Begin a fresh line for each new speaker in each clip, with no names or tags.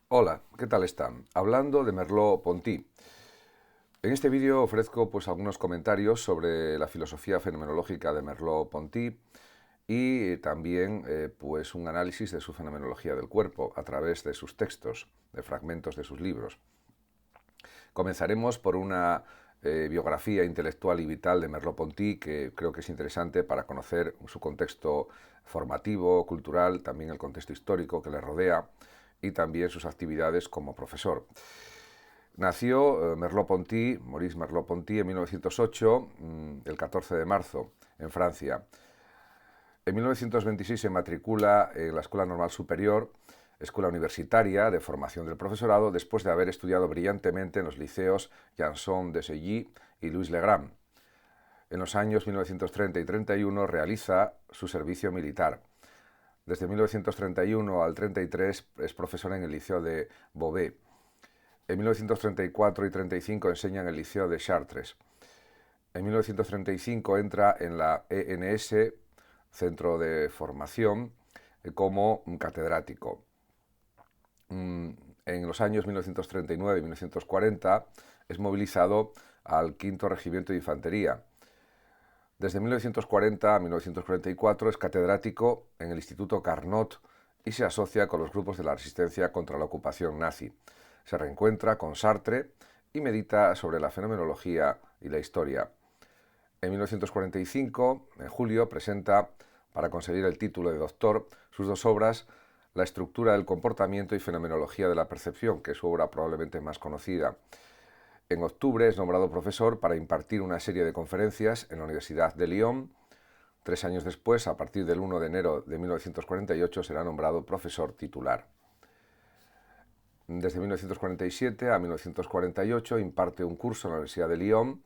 Hola, ¿qué tal están? Hablando de Merleau-Ponty. En este vídeo ofrezco algunos comentarios sobre la filosofía fenomenológica de Merleau-Ponty y también un análisis de su fenomenología del cuerpo a través de sus textos, de fragmentos de sus libros. Comenzaremos por una biografía intelectual y vital de Merleau-Ponty que creo que es interesante para conocer su contexto formativo, cultural, también el contexto histórico que le rodea y también sus actividades como profesor. Nació Merleau-Ponty, Maurice Merleau-Ponty, en 1908, el 14 de marzo, en Francia. En 1926 se matricula en la Escuela Normal Superior, escuela universitaria de formación del profesorado, después de haber estudiado brillantemente en los liceos Janson de Sailly y Louis Le Grand. En los años 1930 y 31 realiza su servicio militar. Desde 1931 al 33 es profesor en el Liceo de Beauvais. En 1934 y 35 enseña en el Liceo de Chartres. En 1935 entra en la ENS, Centro de Formación, como catedrático. En los años 1939 y 1940 es movilizado al Quinto Regimiento de Infantería. Desde 1940 a 1944 es catedrático en el Instituto Carnot y se asocia con los grupos de la resistencia contra la ocupación nazi. Se reencuentra con Sartre y medita sobre la fenomenología y la historia. En 1945, en julio, presenta, para conseguir el título de doctor, sus dos obras, La estructura del comportamiento y Fenomenología de la percepción, que es su obra probablemente más conocida. En octubre es nombrado profesor para impartir una serie de conferencias en la Universidad de Lyon. 3 años después, a partir del 1 de enero de 1948, será nombrado profesor titular. Desde 1947 a 1948 imparte un curso en la Universidad de Lyon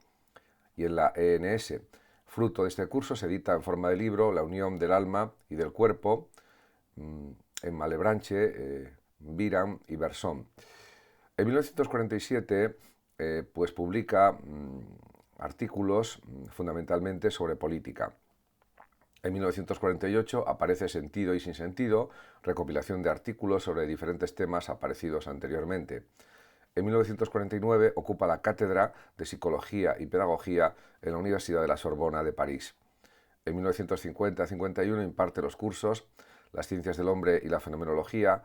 y en la ENS. Fruto de este curso se edita en forma de libro La unión del alma y del cuerpo en Malebranche, Biran y Berson. En 1947 publica artículos fundamentalmente sobre política. En 1948 aparece Sentido y Sinsentido, recopilación de artículos sobre diferentes temas aparecidos anteriormente. En 1949 ocupa la cátedra de Psicología y Pedagogía en la Universidad de la Sorbona de París. En 1950-51 imparte los cursos Las ciencias del hombre y la fenomenología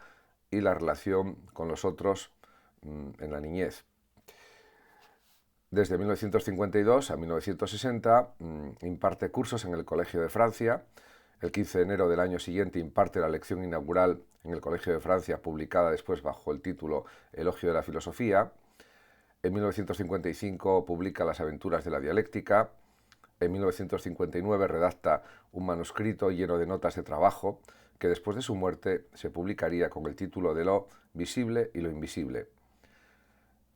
y la relación con los otros en la niñez. Desde 1952 a 1960 imparte cursos en el Colegio de Francia. El 15 de enero del año siguiente imparte la lección inaugural en el Colegio de Francia, publicada después bajo el título Elogio de la Filosofía. En 1955 publica Las aventuras de la dialéctica. En 1959 redacta un manuscrito lleno de notas de trabajo que después de su muerte se publicaría con el título de Lo visible y lo invisible.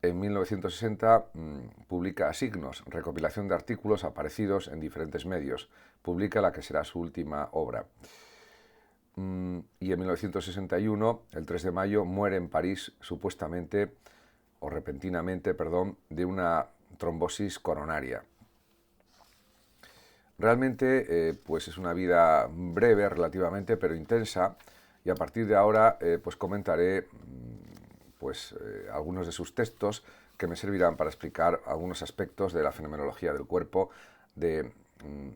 En 1960 publica Signos, recopilación de artículos aparecidos en diferentes medios. Publica la que será su última obra. Y en 1961, el 3 de mayo, muere en París supuestamente, o repentinamente, de una trombosis coronaria. Realmente es una vida breve relativamente, pero intensa, y a partir de ahora comentaré algunos de sus textos que me servirán para explicar algunos aspectos de la fenomenología del cuerpo de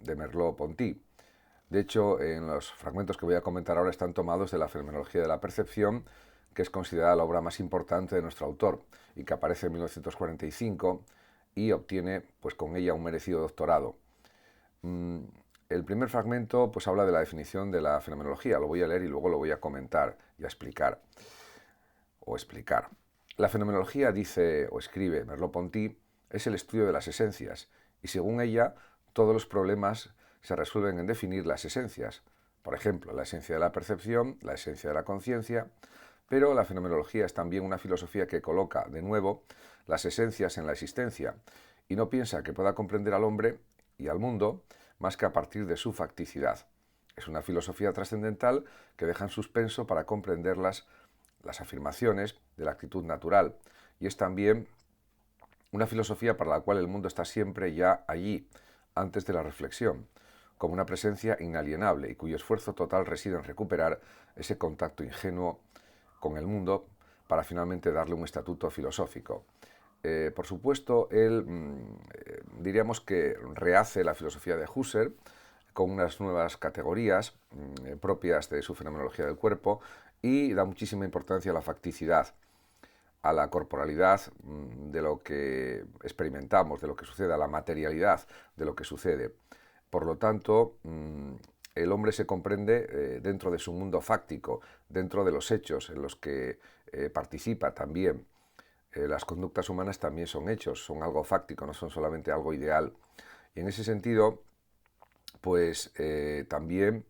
Merleau-Ponty. De hecho, en los fragmentos que voy a comentar ahora están tomados de la fenomenología de la percepción, que es considerada la obra más importante de nuestro autor y que aparece en 1945 y obtiene con ella un merecido doctorado. El primer fragmento habla de la definición de la fenomenología. Lo voy a leer y luego lo voy a comentar y a explicar. La fenomenología, dice o escribe Merleau-Ponty, es el estudio de las esencias y según ella todos los problemas se resuelven en definir las esencias. Por ejemplo, la esencia de la percepción, la esencia de la conciencia, pero la fenomenología es también una filosofía que coloca, de nuevo, las esencias en la existencia y no piensa que pueda comprender al hombre y al mundo más que a partir de su facticidad. Es una filosofía trascendental que deja en suspenso para comprender las afirmaciones de la actitud natural y es también una filosofía para la cual el mundo está siempre ya allí, antes de la reflexión, como una presencia inalienable y cuyo esfuerzo total reside en recuperar ese contacto ingenuo con el mundo para finalmente darle un estatuto filosófico. Por supuesto, él diríamos que rehace la filosofía de Husserl con unas nuevas categorías propias de su fenomenología del cuerpo y da muchísima importancia a la facticidad, a la corporalidad de lo que experimentamos, de lo que sucede, a la materialidad de lo que sucede. Por lo tanto, el hombre se comprende dentro de su mundo fáctico, dentro de los hechos en los que participa también. Las conductas humanas también son hechos, son algo fáctico, no son solamente algo ideal. Y en ese sentido, pues también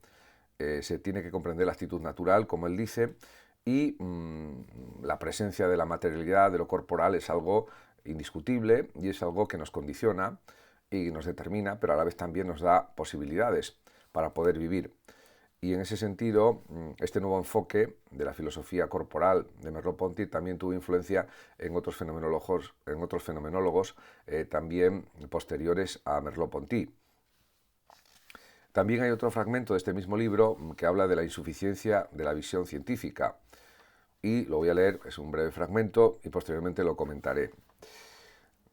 se tiene que comprender la actitud natural, como él dice, y la presencia de la materialidad, de lo corporal, es algo indiscutible y es algo que nos condiciona y nos determina, pero a la vez también nos da posibilidades para poder vivir. Y en ese sentido, este nuevo enfoque de la filosofía corporal de Merleau-Ponty también tuvo influencia en otros fenomenólogos también posteriores a Merleau-Ponty. También hay otro fragmento de este mismo libro que habla de la insuficiencia de la visión científica. Y lo voy a leer, es un breve fragmento y posteriormente lo comentaré.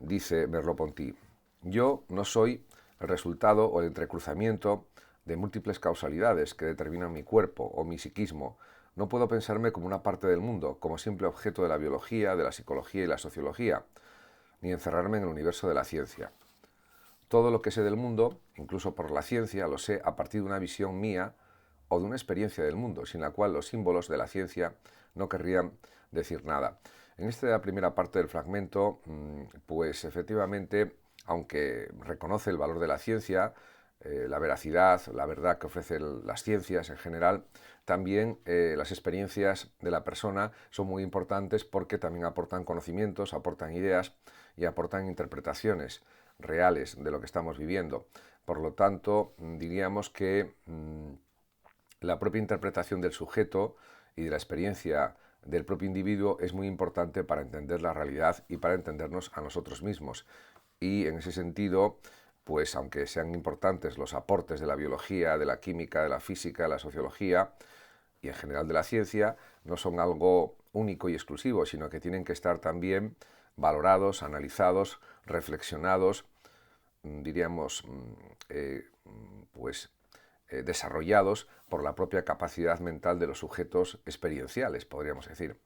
Dice Merleau-Ponty: yo no soy el resultado o el entrecruzamiento de múltiples causalidades que determinan mi cuerpo o mi psiquismo. No puedo pensarme como una parte del mundo, como simple objeto de la biología, de la psicología y la sociología, ni encerrarme en el universo de la ciencia. Todo lo que sé del mundo, incluso por la ciencia, lo sé a partir de una visión mía o de una experiencia del mundo, sin la cual los símbolos de la ciencia no querrían decir nada. En esta primera parte del fragmento, pues efectivamente, aunque reconoce el valor de la ciencia, la veracidad, la verdad que ofrecen las ciencias en general, también las experiencias de la persona son muy importantes porque también aportan conocimientos, aportan ideas y aportan interpretaciones reales de lo que estamos viviendo. Por lo tanto, diríamos que la propia interpretación del sujeto y de la experiencia del propio individuo es muy importante para entender la realidad y para entendernos a nosotros mismos. Y en ese sentido, pues aunque sean importantes los aportes de la biología, de la química, de la física, de la sociología y en general de la ciencia, no son algo único y exclusivo, sino que tienen que estar también valorados, analizados, reflexionados, diríamos, desarrollados por la propia capacidad mental de los sujetos experienciales, podríamos decir.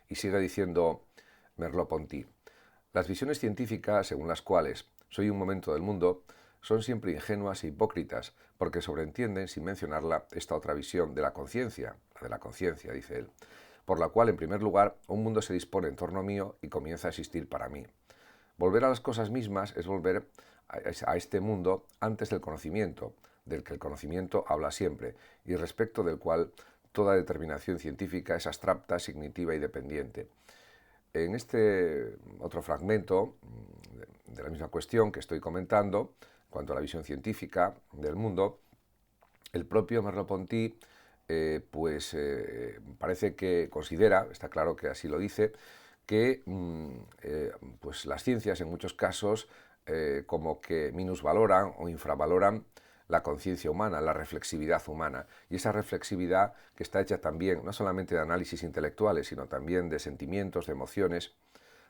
Y sigue diciendo Merleau-Ponty: las visiones científicas, según las cuales soy un momento del mundo, son siempre ingenuas e hipócritas, porque sobreentienden, sin mencionarla, esta otra visión de la conciencia, dice él, por la cual, en primer lugar, un mundo se dispone en torno mío y comienza a existir para mí. Volver a las cosas mismas es volver a este mundo antes del conocimiento, del que el conocimiento habla siempre, y respecto del cual toda determinación científica es abstracta, significativa y dependiente. En este otro fragmento de la misma cuestión que estoy comentando, en cuanto a la visión científica del mundo, el propio Merleau-Ponty parece que considera, está claro que así lo dice, que pues las ciencias en muchos casos como que minusvaloran o infravaloran la conciencia humana, la reflexividad humana. Y esa reflexividad que está hecha también, no solamente de análisis intelectuales, sino también de sentimientos, de emociones,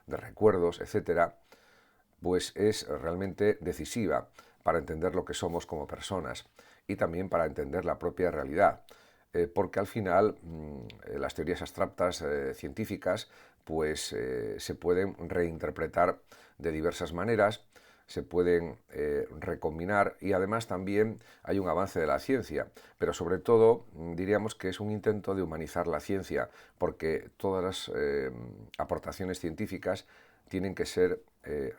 de recuerdos, etcétera, pues es realmente decisiva para entender lo que somos como personas y también para entender la propia realidad. Porque al final las teorías abstractas científicas pues se pueden reinterpretar de diversas maneras, se pueden recombinar y además también hay un avance de la ciencia, pero sobre todo diríamos que es un intento de humanizar la ciencia, porque todas las aportaciones científicas tienen que ser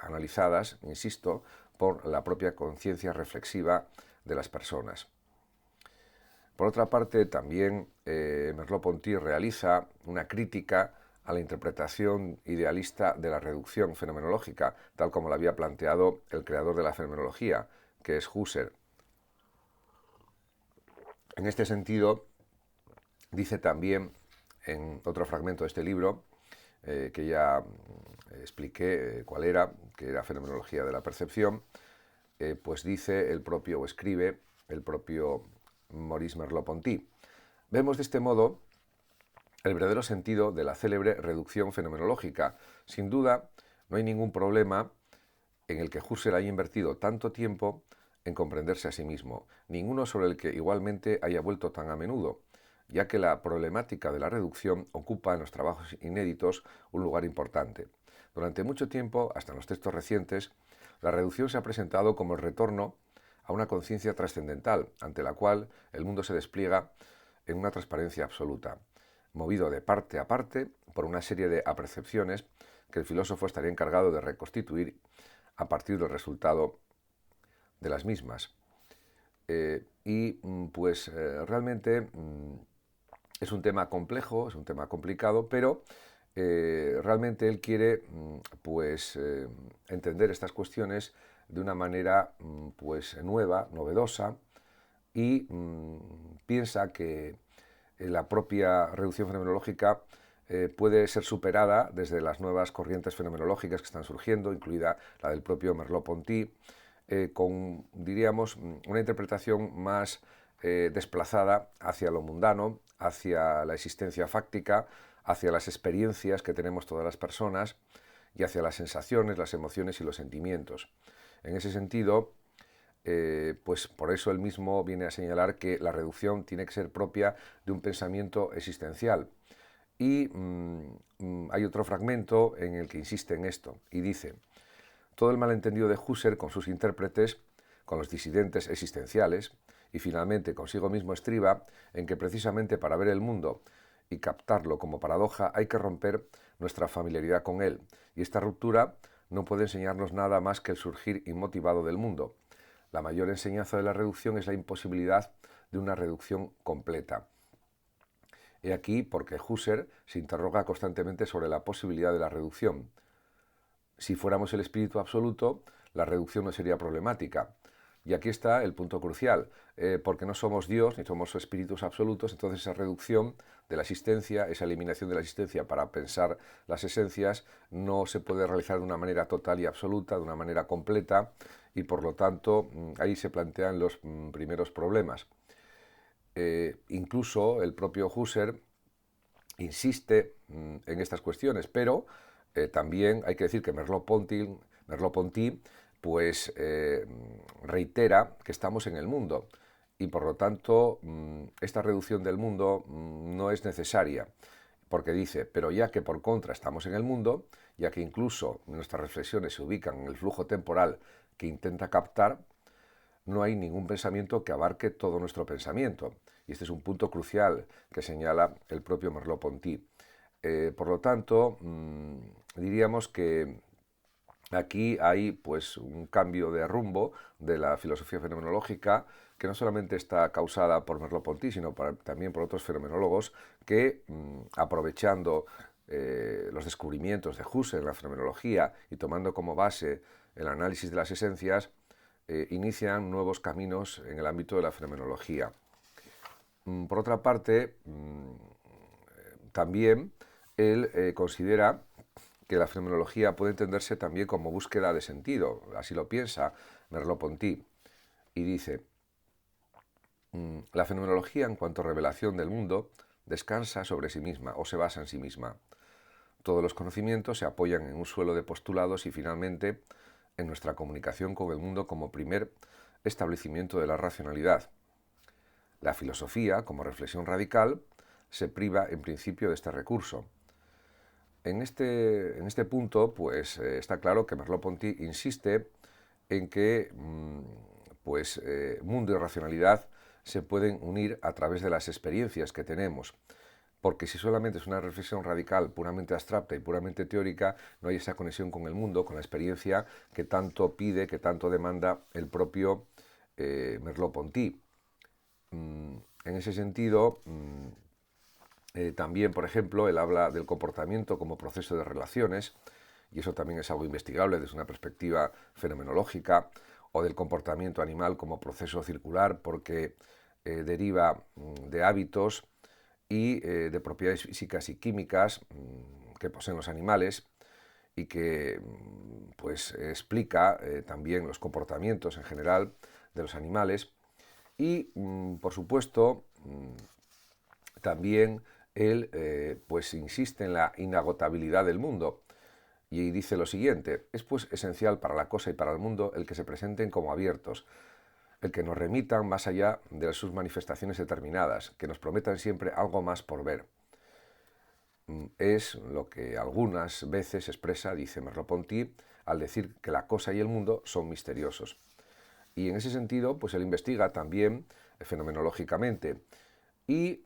analizadas, insisto, por la propia conciencia reflexiva de las personas. Por otra parte, también Merleau-Ponty realiza una crítica a la interpretación idealista de la reducción fenomenológica, tal como la había planteado el creador de la fenomenología, que es Husserl. En este sentido, dice también en otro fragmento de este libro, que ya expliqué cuál era, que era fenomenología de la percepción, pues dice el propio, o escribe el propio Maurice Merleau-Ponty: vemos de este modo el verdadero sentido de la célebre reducción fenomenológica. Sin duda, no hay ningún problema en el que Husserl haya invertido tanto tiempo en comprenderse a sí mismo, ninguno sobre el que igualmente haya vuelto tan a menudo, ya que la problemática de la reducción ocupa en los trabajos inéditos un lugar importante. Durante mucho tiempo, hasta en los textos recientes, la reducción se ha presentado como el retorno a una conciencia trascendental, ante la cual el mundo se despliega en una transparencia absoluta, movido de parte a parte por una serie de apercepciones que el filósofo estaría encargado de reconstituir a partir del resultado de las mismas. Realmente es un tema complejo, es un tema complicado, pero realmente él quiere entender estas cuestiones de una manera nueva, novedosa, y piensa que la propia reducción fenomenológica puede ser superada desde las nuevas corrientes fenomenológicas que están surgiendo, incluida la del propio Merleau-Ponty, con, diríamos, una interpretación más desplazada hacia lo mundano, hacia la existencia fáctica, hacia las experiencias que tenemos todas las personas y hacia las sensaciones, las emociones y los sentimientos. En ese sentido, pues por eso él mismo viene a señalar que la reducción tiene que ser propia de un pensamiento existencial. Y hay otro fragmento en el que insiste en esto y dice: todo el malentendido de Husserl con sus intérpretes, con los disidentes existenciales, y finalmente consigo mismo estriba en que precisamente para ver el mundo y captarlo como paradoja hay que romper nuestra familiaridad con él, y esta ruptura no puede enseñarnos nada más que el surgir inmotivado del mundo. La mayor enseñanza de la reducción es la imposibilidad de una reducción completa. He aquí porque Husserl se interroga constantemente sobre la posibilidad de la reducción. Si fuéramos el espíritu absoluto, la reducción no sería problemática. Y aquí está el punto crucial, porque no somos Dios ni somos espíritus absolutos, entonces esa reducción de la existencia, esa eliminación de la existencia para pensar las esencias, no se puede realizar de una manera total y absoluta, de una manera completa, y por lo tanto ahí se plantean los primeros problemas. Incluso el propio Husserl insiste en estas cuestiones, pero también hay que decir que Merleau-Ponty reitera que estamos en el mundo y por lo tanto esta reducción del mundo no es necesaria, porque dice, pero ya que por contra estamos en el mundo, ya que incluso nuestras reflexiones se ubican en el flujo temporal que intenta captar, no hay ningún pensamiento que abarque todo nuestro pensamiento. Y este es un punto crucial que señala el propio Merleau-Ponty. Por lo tanto, diríamos que aquí hay pues un cambio de rumbo de la filosofía fenomenológica que no solamente está causada por Merleau-Ponty, sino también por otros fenomenólogos que, aprovechando los descubrimientos de Husserl en la fenomenología y tomando como base el análisis de las esencias, inician nuevos caminos en el ámbito de la fenomenología. Por otra parte, también él considera que la fenomenología puede entenderse también como búsqueda de sentido, así lo piensa Merleau-Ponty, y dice: la fenomenología, en cuanto a revelación del mundo, descansa sobre sí misma o se basa en sí misma. Todos los conocimientos se apoyan en un suelo de postulados y finalmente en nuestra comunicación con el mundo como primer establecimiento de la racionalidad. La filosofía, como reflexión radical, se priva en principio de este recurso. En este punto, pues está claro que Merleau-Ponty insiste en que mundo y racionalidad se pueden unir a través de las experiencias que tenemos. Porque si solamente es una reflexión radical, puramente abstracta y puramente teórica, no hay esa conexión con el mundo, con la experiencia que tanto pide, que tanto demanda el propio Merleau-Ponty. En ese sentido, también, por ejemplo, él habla del comportamiento como proceso de relaciones, y eso también es algo investigable desde una perspectiva fenomenológica, o del comportamiento animal como proceso circular, porque deriva de hábitos y de propiedades físicas y químicas que poseen los animales y que explica también los comportamientos en general de los animales y, por supuesto, también él pues insiste en la inagotabilidad del mundo y dice lo siguiente: es pues esencial para la cosa y para el mundo el que se presenten como abiertos, el que nos remitan más allá de sus manifestaciones determinadas, que nos prometan siempre algo más por ver. Es lo que algunas veces expresa, dice Merleau-Ponty, al decir que la cosa y el mundo son misteriosos. Y en ese sentido, pues él investiga también fenomenológicamente. Y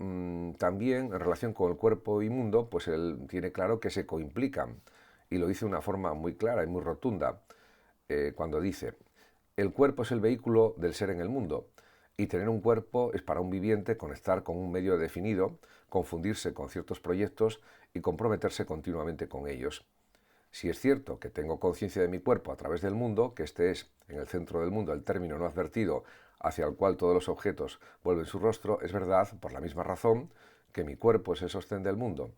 también en relación con el cuerpo y mundo, pues él tiene claro que se coimplican. Y lo dice de una forma muy clara y muy rotunda, cuando dice: el cuerpo es el vehículo del ser en el mundo, y tener un cuerpo es para un viviente conectar con un medio definido, confundirse con ciertos proyectos y comprometerse continuamente con ellos. Si es cierto que tengo conciencia de mi cuerpo a través del mundo, que este es, en el centro del mundo, el término no advertido hacia el cual todos los objetos vuelven su rostro, es verdad, por la misma razón, que mi cuerpo es el sostén del mundo.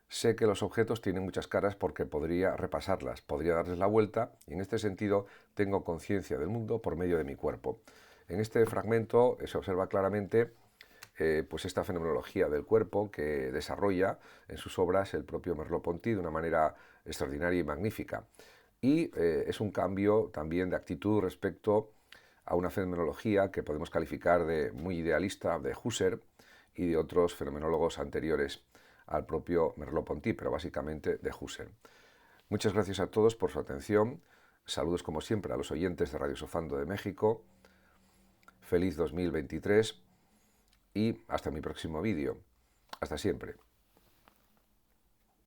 Sé que los objetos tienen muchas caras porque podría repasarlas, podría darles la vuelta, y en este sentido tengo conciencia del mundo por medio de mi cuerpo. En este fragmento se observa claramente pues esta fenomenología del cuerpo que desarrolla en sus obras el propio Merleau-Ponty de una manera extraordinaria y magnífica. Y es un cambio también de actitud respecto a una fenomenología que podemos calificar de muy idealista de Husserl y de otros fenomenólogos anteriores al propio Merleau-Ponty, pero básicamente de Husserl. Muchas gracias a todos por su atención. Saludos como siempre a los oyentes de Radio Sofando de México. Feliz 2023 y hasta mi próximo vídeo. Hasta siempre.